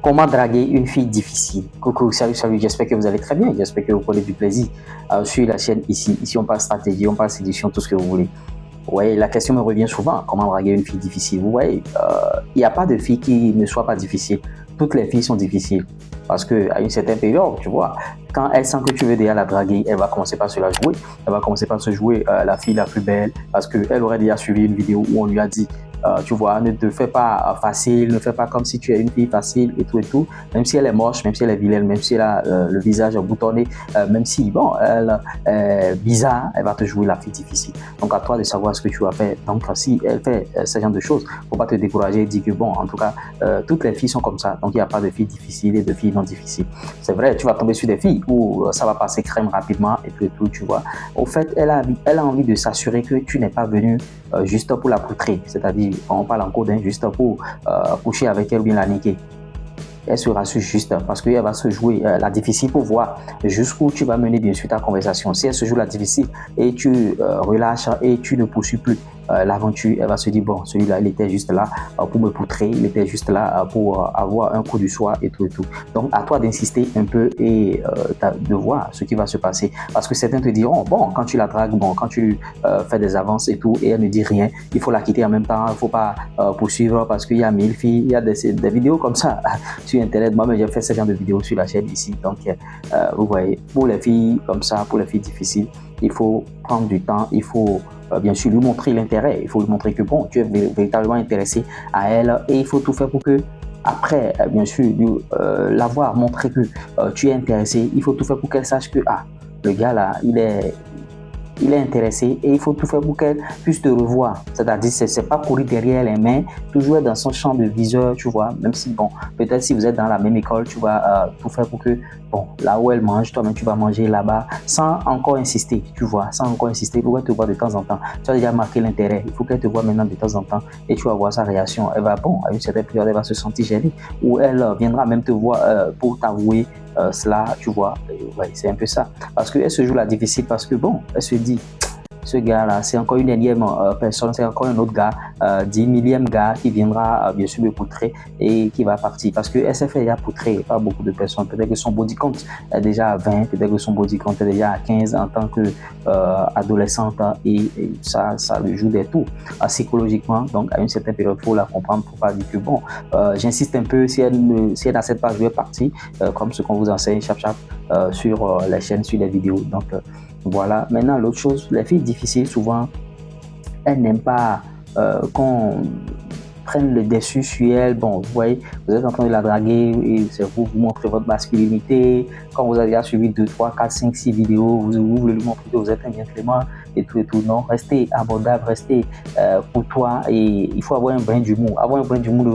Comment draguer une fille difficile? Coucou, salut, j'espère que vous allez très bien, j'espère que vous prenez du plaisir sur la chaîne ici. Ici, on parle stratégie, on parle séduction, tout ce que vous voulez. Ouais, la question me revient souvent, comment draguer une fille difficile? Vous voyez, il n'y a pas de fille qui ne soit pas difficile. Toutes les filles sont difficiles. Parce qu'à une certaine période, tu vois, quand elle sent que tu veux déjà la draguer, elle va commencer par se la jouer. Elle va commencer par se jouer la fille la plus belle. Parce qu'elle aurait déjà suivi une vidéo où on lui a dit, tu vois, ne te fais pas facile, ne fais pas comme si tu es une fille facile et tout, même si elle est moche, même si elle est vilaine, même si elle a le visage boutonné, même si, bon, elle est bizarre, elle va te jouer la fille difficile. Donc, à toi de savoir ce que tu vas faire. Donc, si elle fait ce genre de choses, faut pas te décourager et dire que, bon, en tout cas, toutes les filles sont comme ça. Donc, il n'y a pas de filles difficiles et de filles non difficiles. C'est vrai, tu vas tomber sur des filles où ça va passer crème rapidement et tout, tu vois. Au fait, elle a envie de s'assurer que tu n'es pas venu juste pour la poutrer, c'est-à-dire, on parle encore d'un juste pour coucher avec elle ou bien la niquer. Elle se rassure juste parce qu'elle va se jouer la difficile pour voir jusqu'où tu vas mener bien sûr ta conversation. Si elle se joue la difficile et tu relâches et tu ne poursuis plus l'aventure, elle va se dire bon, celui-là il était juste là pour me poutrer, il était juste là pour avoir un coup du soir et tout. Donc à toi d'insister un peu et de voir ce qui va se passer, parce que certains te diront bon, quand tu la dragues, bon, quand tu fais des avances et tout et elle ne dit rien, il faut la quitter en même temps, il ne faut pas poursuivre parce qu'il y a 1000 filles, il y a des vidéos comme ça sur internet. Moi-même j'ai fait ce genre de vidéos sur la chaîne ici. Donc vous voyez, pour les filles comme ça, pour les filles difficiles, il faut prendre du temps, il faut bien sûr lui montrer l'intérêt, il faut lui montrer que bon, tu es véritablement intéressé à elle et il faut tout faire pour que après, bien sûr, l'avoir montré que tu es intéressé, il faut tout faire pour qu'elle sache que ah, le gars là, il est intéressé et il faut tout faire pour qu'elle puisse te revoir. C'est-à-dire, c'est pas courir derrière les mains, toujours être dans son champ de viseur, tu vois, même si, bon, peut-être si vous êtes dans la même école, tu vas tout faire pour que, bon, là où elle mange, toi-même, tu vas manger là-bas, sans encore insister, tu vois, sans encore insister, il faut qu'elle te voit de temps en temps. Tu as déjà marqué l'intérêt, il faut qu'elle te voit maintenant de temps en temps et tu vas voir sa réaction. Elle va, bon, à une certaine période, elle va se sentir gênée ou elle viendra même te voir pour t'avouer cela, tu vois. Ouais, c'est un peu ça. Parce qu'elle se joue la difficile parce que, bon, elle se dit, ce gars-là, c'est encore une énième personne, c'est encore un autre gars, 10 millième gars qui viendra bien sûr me poutrer et qui va partir. Parce qu'elle s'est fait déjà poutrer par beaucoup de personnes. Peut-être que son body count est déjà à 20, peut-être que son body count est déjà à 15 en tant que adolescente et ça lui joue des tours psychologiquement. Donc, à une certaine période, il faut la comprendre pour pas dire que bon, j'insiste un peu, si elle n'accepte pas, je vais partir, comme ce qu'on vous enseigne chap sur les chaînes, sur les vidéos. Donc, voilà. Maintenant, l'autre chose, les filles difficiles, souvent, elles n'aiment pas qu'on prenne le dessus sur elles. Bon, vous voyez, vous êtes en train de la draguer et c'est vous montrez votre masculinité. Quand vous avez déjà suivi 2, 3, 4, 5, 6 vidéos, vous voulez lui montrer que vous êtes un gentleman et tout. Non, restez abordable, restez courtois et il faut avoir un brin d'humour. Avoir un brin d'humour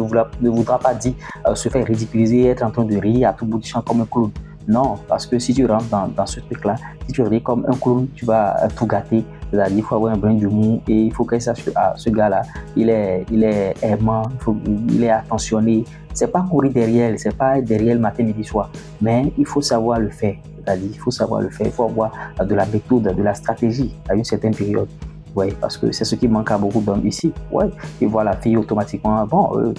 ne voudra pas dire se faire ridiculiser, être en train de rire à tout bout de champ comme un clown. Non, parce que si tu rentres dans ce truc-là, si tu ris comme un clown, tu vas tout gâter. C'est-à-dire, il faut avoir un brin d'humour et il faut qu'elle sache que ah, ce gars-là, il est aimant, il est attentionné. C'est pas courir derrière, c'est pas être derrière le matin, midi, soir, mais il faut savoir le faire. C'est-à-dire, il faut savoir le faire, il faut avoir de la méthode, de la stratégie à une certaine période. Ouais, parce que c'est ce qui manque à beaucoup d'hommes ici. Ouais, ils voient la fille automatiquement. Bon,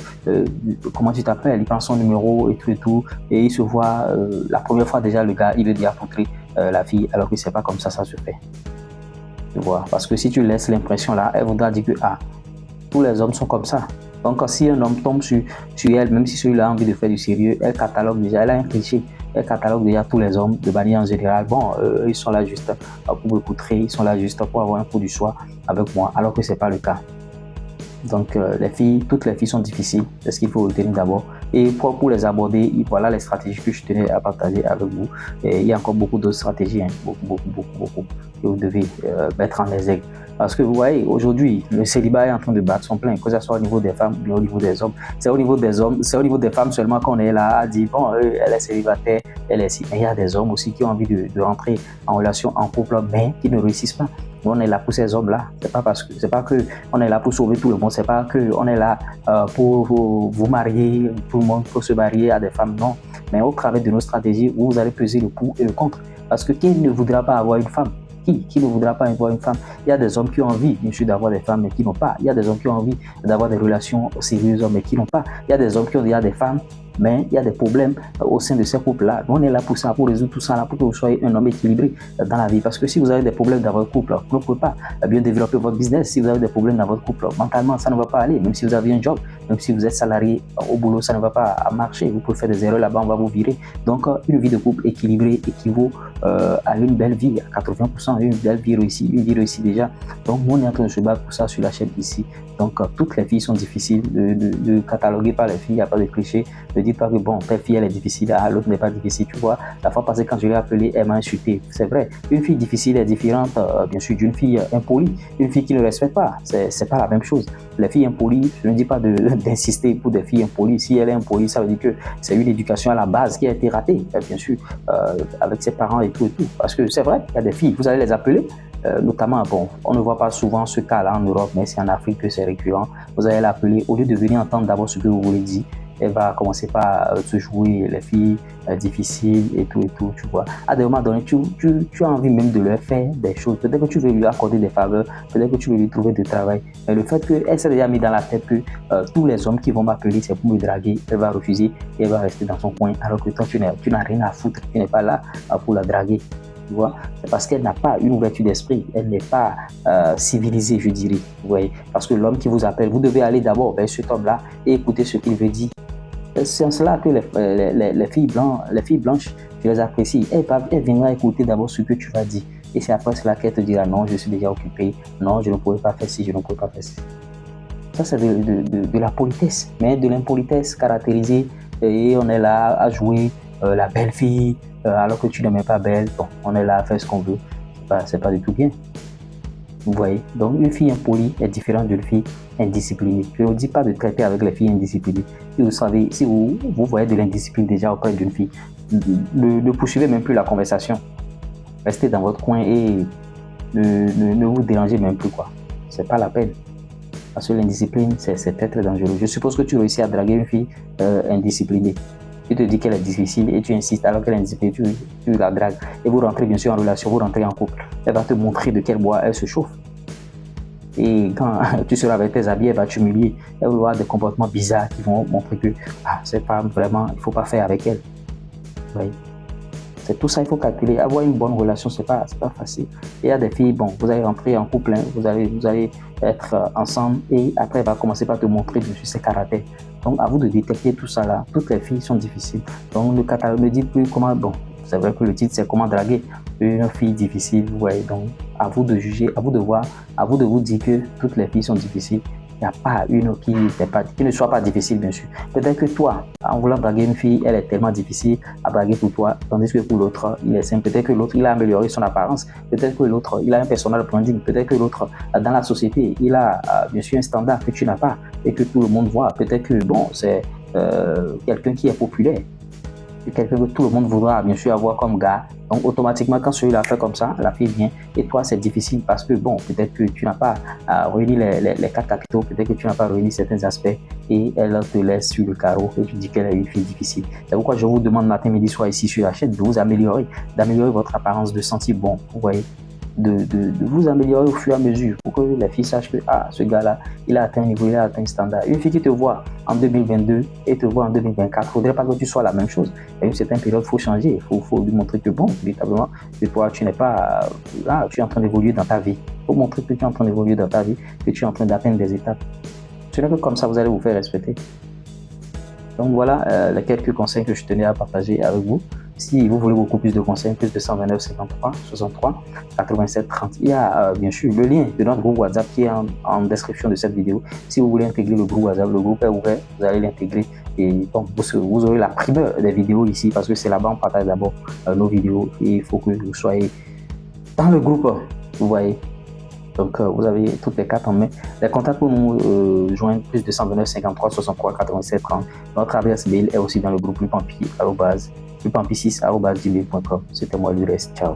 comment tu t'appelles? Il prend son numéro et tout. Et il se voit la première fois déjà, le gars, il veut dire poutrer la fille, alors que c'est pas comme ça se fait. Tu vois, parce que si tu laisses l'impression là, elle voudra dire que ah, tous les hommes sont comme ça. Donc, si un homme tombe sur elle, même si celui-là a envie de faire du sérieux, elle catalogue déjà, elle a un cliché. Elle catalogue déjà tous les hommes de manière en général. Bon, ils sont là juste pour me poutrer, ils sont là juste pour avoir un coup du soir avec moi, alors que ce n'est pas le cas. Donc, toutes les filles sont difficiles, c'est ce qu'il faut retenir d'abord. Et pour les aborder, voilà les stratégies que je tenais à partager avec vous. Et il y a encore beaucoup d'autres stratégies, hein, beaucoup, que vous devez mettre en exergue. Parce que vous voyez, aujourd'hui, le célibat est en train de battre son plein, que ce soit au niveau des femmes ou au niveau des hommes. C'est au niveau des hommes, c'est au niveau des femmes seulement qu'on est là à dire, bon, elle est célibataire, elle est si. Mais il y a des hommes aussi qui ont envie de rentrer en relation, en couple, mais qui ne réussissent pas. On est là pour ces hommes-là. C'est pas que on est là pour sauver tout le monde. C'est pas que on est là pour vous marier, tout le monde pour se marier à des femmes. Non. Mais au travers de nos stratégies, vous allez peser le pour et le contre. Parce que qui ne voudra pas avoir une femme Qui ne voudra pas avoir une femme? Il y a des hommes qui ont envie, bien sûr, d'avoir des femmes, mais qui n'ont pas. Il y a des hommes qui ont envie d'avoir des relations sérieuses, mais qui n'ont pas. Il y a des hommes qui ont déjà des femmes, mais il y a des problèmes au sein de ces couples-là. On est là pour ça, pour résoudre tout ça, là, pour que vous soyez un homme équilibré dans la vie. Parce que si vous avez des problèmes dans votre couple, vous ne pouvez pas bien développer votre business. Si vous avez des problèmes dans votre couple, mentalement, ça ne va pas aller. Même si vous avez un job, même si vous êtes salarié au boulot, ça ne va pas marcher. Vous pouvez faire des erreurs là-bas, on va vous virer. Donc, une vie de couple équilibrée équivaut à une belle vie, à 80%, une belle vie réussie déjà. Donc, nous, on est en train de se battre pour ça sur la chaîne ici. Donc, toutes les filles sont difficiles de cataloguer par les filles, il n'y a pas de cliché. Ne dites pas que bon, telle fille elle est difficile, l'autre n'est pas difficile. Tu vois, la fois passée, quand je l'ai appelée, elle m'a insulté. C'est vrai, une fille difficile est différente, bien sûr, d'une fille impolie. Une fille qui ne respecte pas, c'est pas la même chose. Les filles impolies, je ne dis pas d'insister pour des filles impolies. Si elle est impolie, ça veut dire que c'est une éducation à la base qui a été ratée, bien sûr, avec ses parents et tout. Parce que c'est vrai, il y a des filles, vous allez les appeler. Notamment, bon, on ne voit pas souvent ce cas-là en Europe, mais c'est en Afrique que c'est récurrent. Vous allez l'appeler, au lieu de venir entendre d'abord ce que vous voulez dire, elle va commencer par se jouer les filles difficiles et tout, tu vois. À des moments donnés, tu as envie même de leur faire des choses. Peut-être que tu veux lui accorder des faveurs, peut-être que tu veux lui trouver du travail. Mais le fait qu'elle s'est déjà mis dans la tête que tous les hommes qui vont m'appeler, c'est pour me draguer, elle va refuser et elle va rester dans son coin, alors que toi, tu n'as rien à foutre, tu n'es pas là pour la draguer. Tu vois, c'est parce qu'elle n'a pas une ouverture d'esprit, elle n'est pas civilisée, je dirais. Vous voyez, parce que l'homme qui vous appelle, vous devez aller d'abord vers cet homme-là et écouter ce qu'il veut dire. C'est en cela que les filles blanches, je les apprécie. Elles viendront écouter d'abord ce que tu vas dire. Et c'est après cela qu'elle te dira non, je suis déjà occupé, non, je ne pourrais pas faire ci, je ne pourrais pas faire ci. Ça, c'est de la politesse, mais de l'impolitesse caractérisée. Et on est là à jouer la belle fille, alors que tu n'es même pas belle. Bon, on est là à faire ce qu'on veut. C'est pas du tout bien. Vous voyez, donc une fille impolie est différente d'une fille indisciplinée. Je ne dis pas de traiter avec les filles indisciplinées. Si vous savez, si vous voyez de l'indiscipline déjà auprès d'une fille, ne poursuivez même plus la conversation. Restez dans votre coin et ne vous dérangez même plus, quoi. C'est pas la peine. Parce que l'indiscipline, c'est très très dangereux. Je suppose que tu réussis à draguer une fille indisciplinée. Tu te dis qu'elle est difficile et tu insistes alors qu'elle est indisciplinée, tu la dragues. Et vous rentrez bien sûr en relation, vous rentrez en couple. Elle va te montrer de quel bois elle se chauffe. Et quand tu seras avec tes habits, elle va t'humilier. Elle va avoir des comportements bizarres qui vont montrer que cette femme, vraiment, il ne faut pas faire avec elle. Oui. C'est tout ça, il faut calculer. Avoir une bonne relation, c'est pas facile. Et il y a des filles, bon, vous allez rentrer en couple, hein, vous allez être ensemble et après, elle va commencer par te montrer dessus ses caractères. Donc, à vous de détecter tout ça là. Toutes les filles sont difficiles. Donc, le catalogue ne dit plus comment, bon, c'est vrai que le titre, c'est comment draguer une fille difficile, vous voyez. Donc, à vous de juger, à vous de voir, à vous de vous dire que toutes les filles sont difficiles. Il n'y a pas une qui ne soit pas difficile, bien sûr. Peut-être que toi, en voulant draguer une fille, elle est tellement difficile à draguer pour toi, tandis que pour l'autre, il est simple. Peut-être que l'autre, il a amélioré son apparence. Peut-être que l'autre, il a un personnel branding. Peut-être que l'autre, dans la société, il a bien sûr un standard que tu n'as pas et que tout le monde voit. Peut-être que, bon, c'est quelqu'un qui est populaire. Quelqu'un que tout le monde voudra bien sûr avoir comme gars. Donc automatiquement quand celui-là fait comme ça, la fille vient et toi c'est difficile parce que bon, peut-être que tu n'as pas réuni les quatre capitaux, peut-être que tu n'as pas réuni certains aspects et elle te laisse sur le carreau et tu dis qu'elle est une fille difficile. C'est pourquoi je vous demande matin, midi, soir ici sur la chaîne de vous améliorer, d'améliorer votre apparence, de sentir bon, vous voyez, de vous améliorer au fur et à mesure pour que les filles sachent que ce gars-là, il a atteint un niveau, il a atteint un standard. Une fille qui te voit en 2022 et te voit en 2024, il ne faudrait pas que tu sois la même chose. Il y a une certaine période, il faut changer, il faut lui montrer que bon, véritablement, toi, tu n'es pas là, tu es en train d'évoluer dans ta vie. Il faut montrer que tu es en train d'évoluer dans ta vie, que tu es en train d'atteindre des étapes. Ce n'est que comme ça, vous allez vous faire respecter. Donc voilà les quelques conseils que je tenais à partager avec vous. Si vous voulez beaucoup plus de conseils, plus de 129 53 63 87 30. Il y a bien sûr le lien de notre groupe WhatsApp qui est en description de cette vidéo. Si vous voulez intégrer le groupe WhatsApp, le groupe est ouvert, vous allez l'intégrer et bon, vous aurez la primeur des vidéos ici parce que c'est là-bas on partage d'abord nos vidéos et il faut que vous soyez dans le groupe, vous voyez. Donc, vous avez toutes les cartes en main. Les contacts pour nous joindre, plus de 129 53 63 87 30. Notre adresse mail est aussi dans le groupe lupampi6@gmail.com. C'était moi, le reste. Ciao.